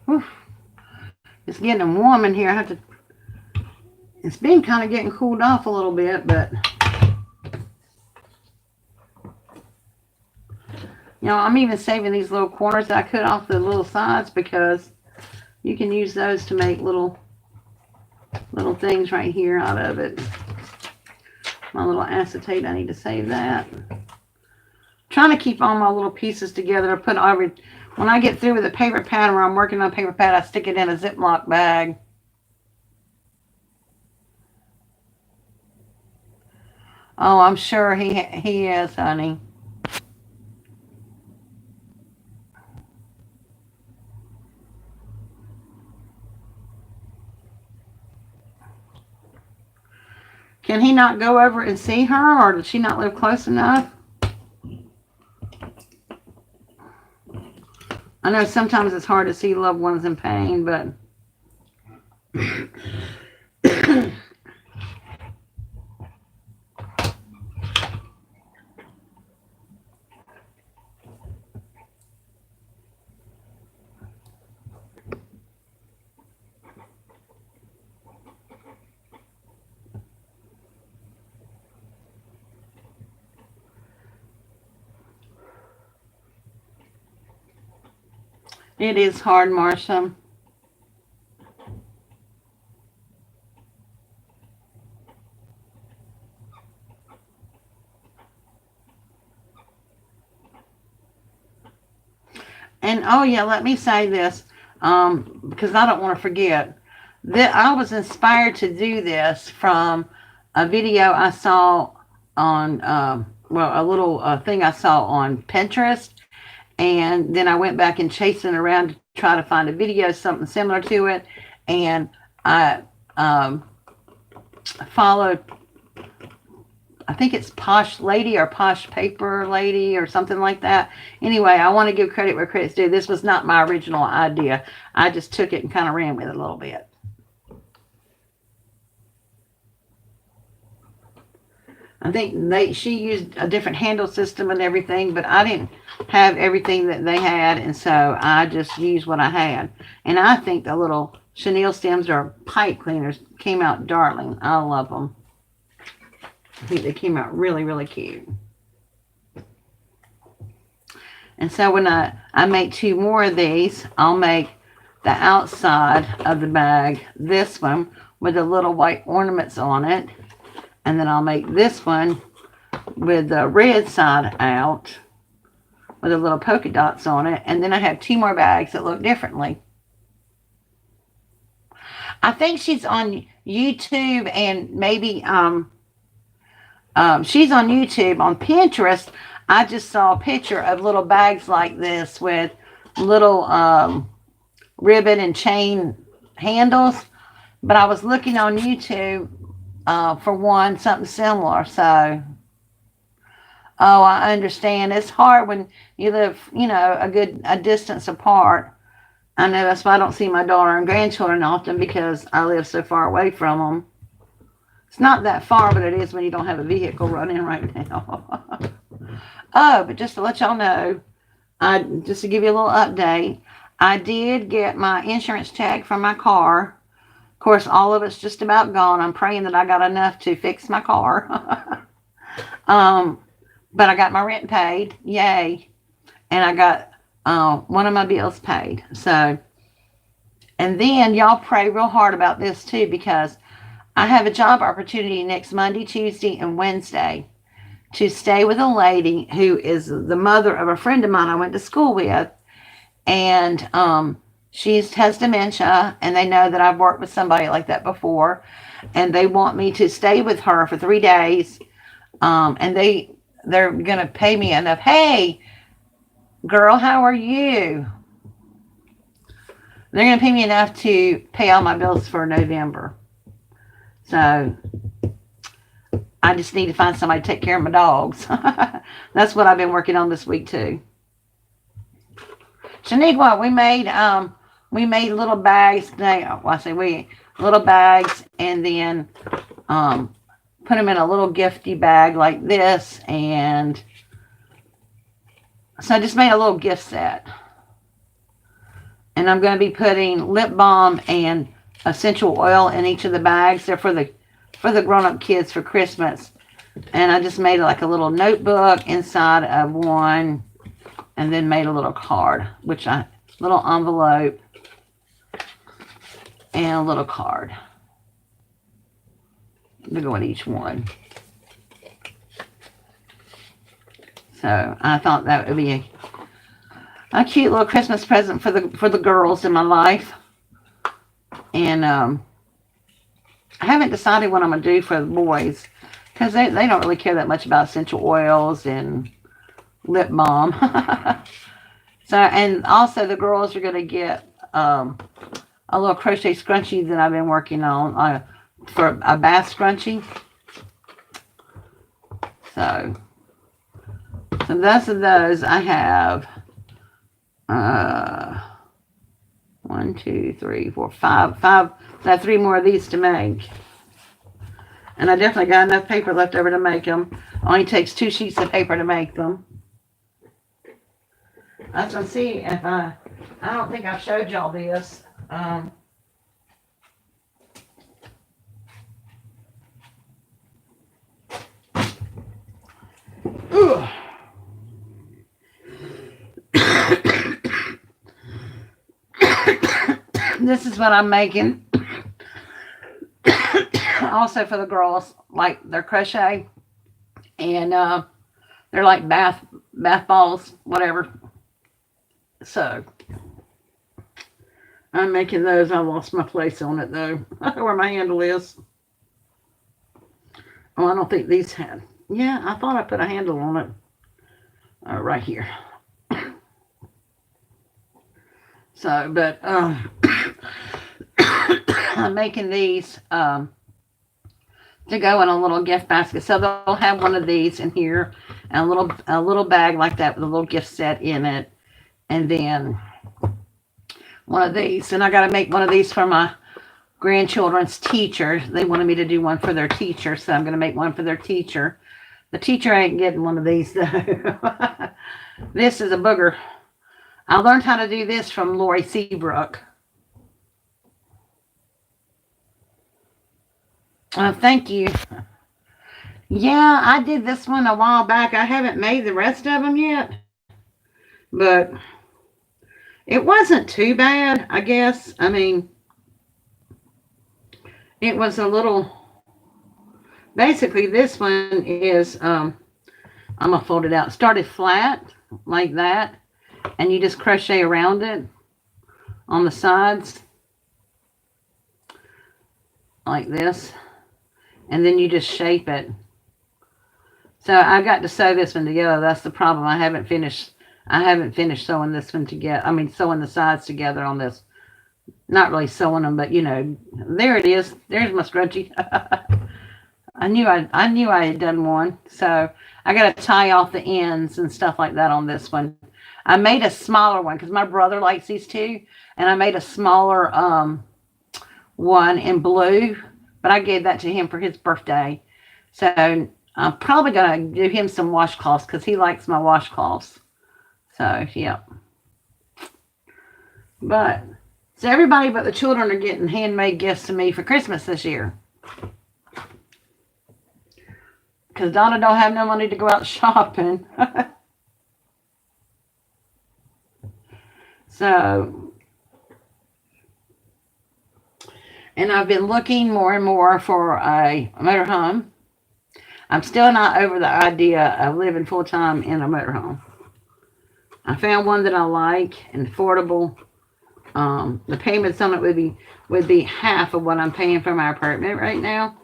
Whew. It's getting warm in here. It's been kind of getting cooled off a little bit, but you know, I'm even saving these little corners that I cut off the little sides, because you can use those to make little things right here out of it. My little acetate, I need to save that. Trying to keep all my little pieces together. When I get through with a paper pad, or I'm working on a paper pad, I stick it in a Ziploc bag. Oh, I'm sure he is, honey. Can he not go over and see her, or does she not live close enough? I know sometimes it's hard to see loved ones in pain, but it is hard, Marcia. And oh yeah, let me say this, because I don't want to forget that I was inspired to do this from a video I saw on, a little thing I saw on Pinterest, and then I went back and chasing around to try to find a video, something similar to it, and I followed, I think it's Posh Lady or Posh Paper Lady or something like that. Anyway, I want to give credit where credit's due. This was not my original idea. I just took it and kind of ran with it a little bit. I think she used a different handle system and everything, but I didn't have everything that they had, and so I just used what I had. And I think the little chenille stems or pipe cleaners came out darling. I love them. I think they came out really, really cute. And so when I make two more of these, I'll make the outside of the bag, this one, with the little white ornaments on it. And then I'll make this one with the red side out with the little polka dots on it. And then I have two more bags that look differently. I think she's on YouTube and maybe she's on YouTube. On Pinterest, I just saw a picture of little bags like this with little ribbon and chain handles. But I was looking on YouTube for one, something similar. So, oh, I understand. It's hard when you live, a distance apart. I know that's why I don't see my daughter and grandchildren often, because I live so far away from them. It's not that far, but it is when you don't have a vehicle running right now. Oh, but just to let y'all know, just to give you a little update, I did get my insurance check from my car. Of course, all of it's just about gone. I'm praying that I got enough to fix my car. But I got my rent paid. Yay. And I got one of my bills paid. So, and then y'all pray real hard about this too, because I have a job opportunity next Monday, Tuesday, and Wednesday to stay with a lady who is the mother of a friend of mine I went to school with. And she has dementia, and they know that I've worked with somebody like that before. And they want me to stay with her for 3 days. And they're going to pay me enough. Hey, girl, how are you? They're going to pay me enough to pay all my bills for November. So I just need to find somebody to take care of my dogs. That's what I've been working on this week too. Shaniqua, we made little bags today. Well, I say little bags, and then put them in a little gifty bag like this, and so I just made a little gift set. And I'm going to be putting lip balm and essential oil in each of the bags. They're for the grown-up kids for Christmas. And I just made like a little notebook inside of one, and then made a little card, little envelope and a little card to go in each one. So I thought that would be a cute little Christmas present for the girls in my life. And I haven't decided what I'm going to do for the boys, because they don't really care that much about essential oils and lip balm. So, and also the girls are going to get a little crochet scrunchie that I've been working on for a bath scrunchie. So that's of those. I have 1, 2, 3, 4, 5. I have 3 more of these to make. And I definitely got enough paper left over to make them. Only takes 2 sheets of paper to make them. I was going to see if I don't think I've showed y'all this. This is what I'm making. Also for the girls, like their crochet, and they're like bath balls, whatever. So I'm making those. I lost my place on it though. Where my handle is. Oh, I don't think these had. Yeah, I thought I put a handle on it. Right here. So, but I'm making these to go in a little gift basket. So they'll have one of these in here, and a little bag like that with a little gift set in it, and then one of these. And I got to make one of these for my grandchildren's teacher. They wanted me to do one for their teacher, so I'm going to make one for their teacher. The teacher ain't getting one of these, though. This is a booger. I learned how to do this from Lori Seabrook. Thank you. Yeah, I did this one a while back. I haven't made the rest of them yet. But it wasn't too bad, I guess. I mean, it was a little... Basically, this one is... I'm going to fold it out. Started flat, like that. And you just crochet around it on the sides. Like this. And then you just shape it. So I got to sew this one together. That's the problem. I haven't finished sewing this one together. I mean, sewing the sides together on this. Not really sewing them, but you know, there it is. There's my scrunchie. I knew I had done one. So I got to tie off the ends and stuff like that on this one. I made a smaller one because my brother likes these too, and I made a smaller one in blue, but I gave that to him for his birthday. So I'm probably going to give him some washcloths because he likes my washcloths. So, yeah. But, so everybody but the children are getting handmade gifts to me for Christmas this year. Because Donna don't have no money to go out shopping. So, and I've been looking more and more for a motorhome. I'm still not over the idea of living full-time in a motorhome. I found one that I like and affordable. The payments on it would be half of what I'm paying for my apartment right now.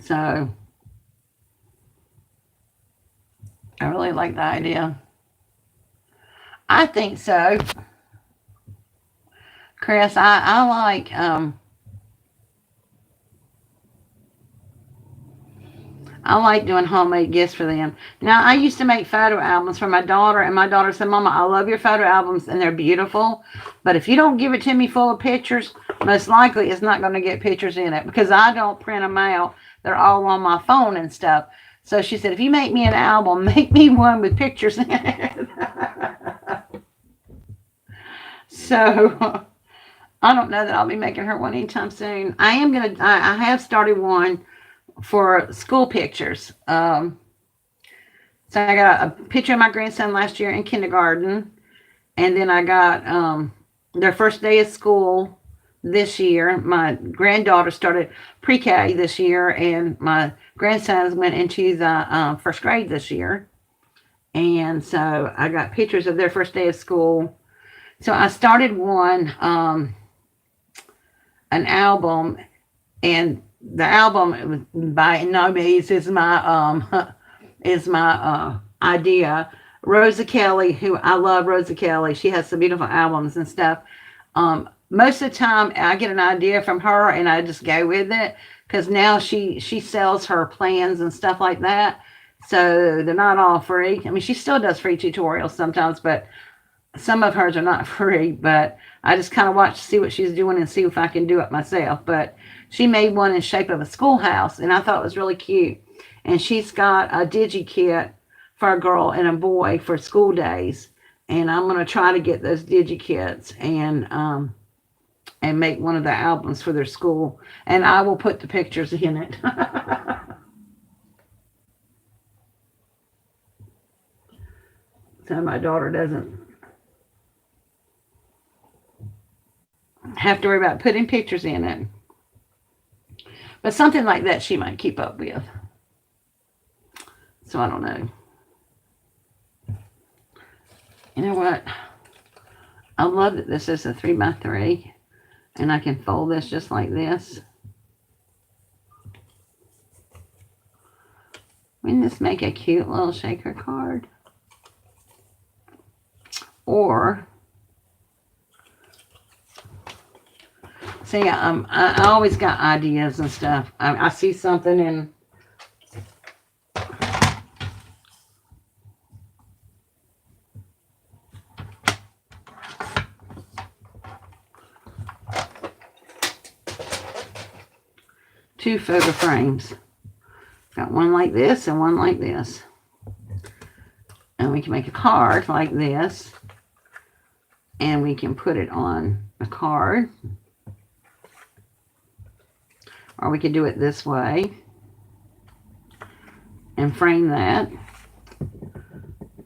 So I really like the idea. I think so. Chris, I like doing homemade gifts for them. Now, I used to make photo albums for my daughter, and my daughter said, Mama, I love your photo albums, and they're beautiful, but if you don't give it to me full of pictures, most likely it's not going to get pictures in it, because I don't print them out. They're all on my phone and stuff. So she said, if you make me an album, make me one with pictures in it. So I don't know that I'll be making her one anytime soon. I have started one for school pictures. So I got a picture of my grandson last year in kindergarten. And then I got their first day of school this year. My granddaughter started pre-K this year, and my grandsons went into the first grade this year. And so I got pictures of their first day of school. So I started one, an album, and the album by no means is my idea. Rosa Kelly, who I love Rosa Kelly, she has some beautiful albums and stuff. Most of the time I get an idea from her and I just go with it, because now she sells her plans and stuff like that. So they're not all free. I mean, she still does free tutorials sometimes, but some of hers are not free. But I just kind of watch to see what she's doing and see if I can do it myself. But she made one in shape of a schoolhouse, and I thought it was really cute. And she's got a digi kit for a girl and a boy for school days. And I'm going to try to get those digi kits and make one of the albums for their school. And I will put the pictures in it. So my daughter doesn't have to worry about putting pictures in it. But something like that she might keep up with. So I don't know. You know what? I love that this is a 3x3. And I can fold this just like this. Wouldn't this make a cute little shaker card? Or, see, I always got ideas and stuff. I see something and 2 photo frames. Got one like this and one like this. And we can make a card like this. And we can put it on a card. Or we could do it this way. And frame that.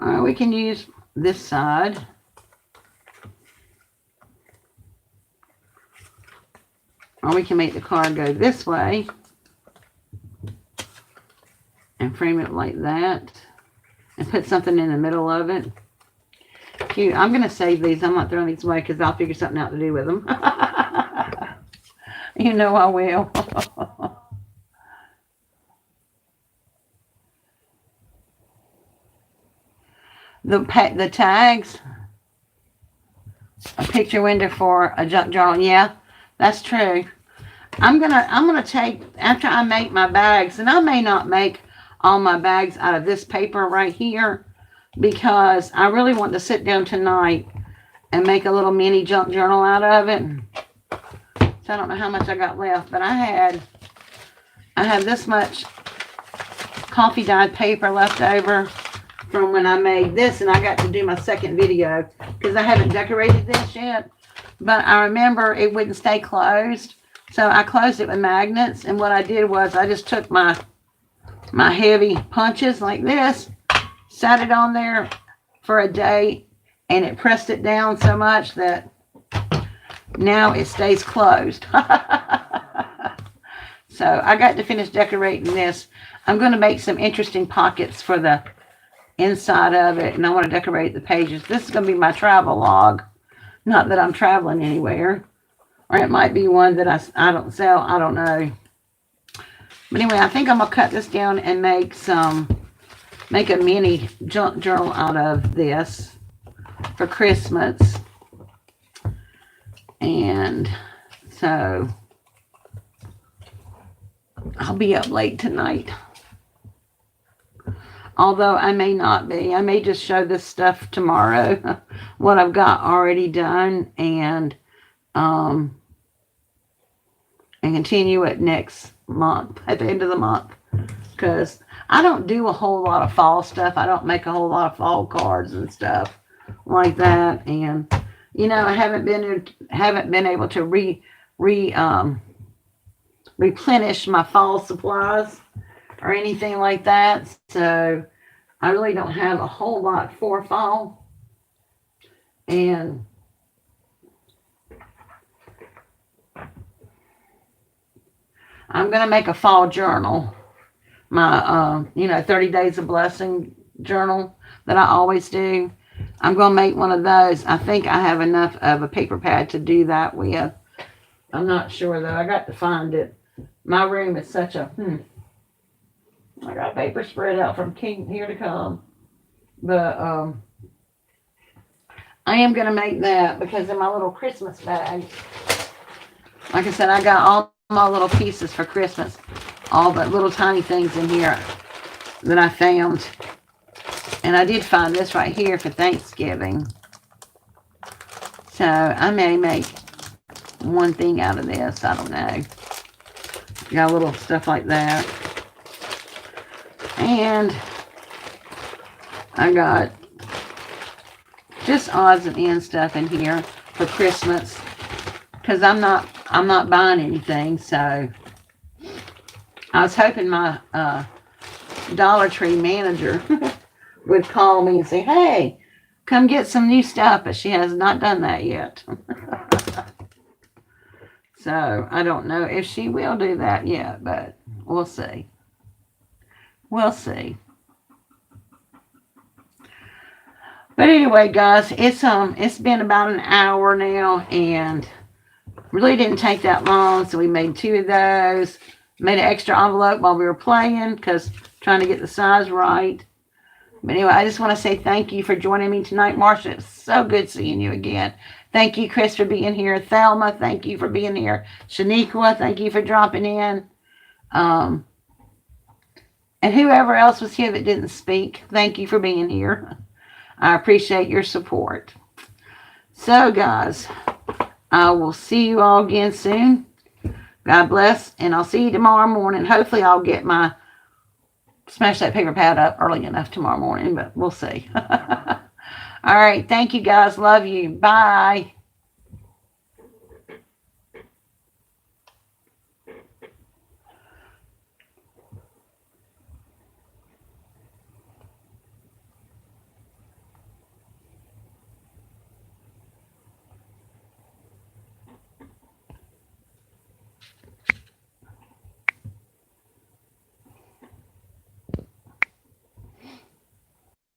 Or we can use this side. Or we can make the card go this way. And frame it like that. And put something in the middle of it. Cute. I'm going to save these. I'm not throwing these away because I'll figure something out to do with them. You know I will. The tags. A picture window for a junk journal. Yeah, that's true. I'm gonna take, after I make my bags, and I may not make all my bags out of this paper right here, because I really want to sit down tonight and make a little mini junk journal out of it. So I don't know how much I got left, but I have this much coffee dyed paper left over from when I made this, and I got to do my second video because I haven't decorated this yet. But I remember it wouldn't stay closed, so I closed it with magnets. And what I did was I just took my heavy punches like this, sat it on there for a day, and it pressed it down so much that now it stays closed. So I got to finish decorating this. I'm going to make some interesting pockets for the inside of it, and I want to decorate the pages. This is going to be my travel log. Not that I'm traveling anywhere. Or it might be one that I don't sell. I don't know. But anyway, I think I'm going to cut this down and make a mini junk journal out of this for Christmas. And so I'll be up late tonight. Although I may not be. I may just show this stuff tomorrow. What I've got already done. And continue it next month. At the end of the month. Because I don't do a whole lot of fall stuff. I don't make a whole lot of fall cards and stuff like that. And you know, I haven't been able to replenish my fall supplies or anything like that. So I really don't have a whole lot for fall. And I'm going to make a fall journal. My, 30 Days of Blessing journal that I always do. I'm going to make one of those. I think I have enough of a paper pad to do that with. I'm not sure, though. I got to find it. My room is such a, I got paper spread out from here to come. But I am going to make that because in my little Christmas bag, like I said, I got all my little pieces for Christmas. All the little tiny things in here that I found. And I did find this right here for Thanksgiving. So I may make one thing out of this. I don't know. Got a little stuff like that. And I got just odds and ends stuff in here for Christmas. Because I'm not buying anything. So I was hoping my Dollar Tree manager would call me and say, hey, come get some new stuff, but she has not done that yet. So I don't know if she will do that yet, but we'll see. We'll see. But anyway, guys, it's been about an hour now, and really didn't take that long, so we made 2 of those. Made an extra envelope while we were playing, because trying to get the size right. But anyway, I just want to say thank you for joining me tonight, Marcia. It's so good seeing you again. Thank you, Chris, for being here. Thelma, thank you for being here. Shaniqua, thank you for dropping in. And whoever else was here that didn't speak, thank you for being here. I appreciate your support. So, guys, I will see you all again soon. God bless, and I'll see you tomorrow morning. Hopefully I'll get my smash that paper pad up early enough tomorrow morning, but we'll see. All right. Thank you, guys. Love you. Bye.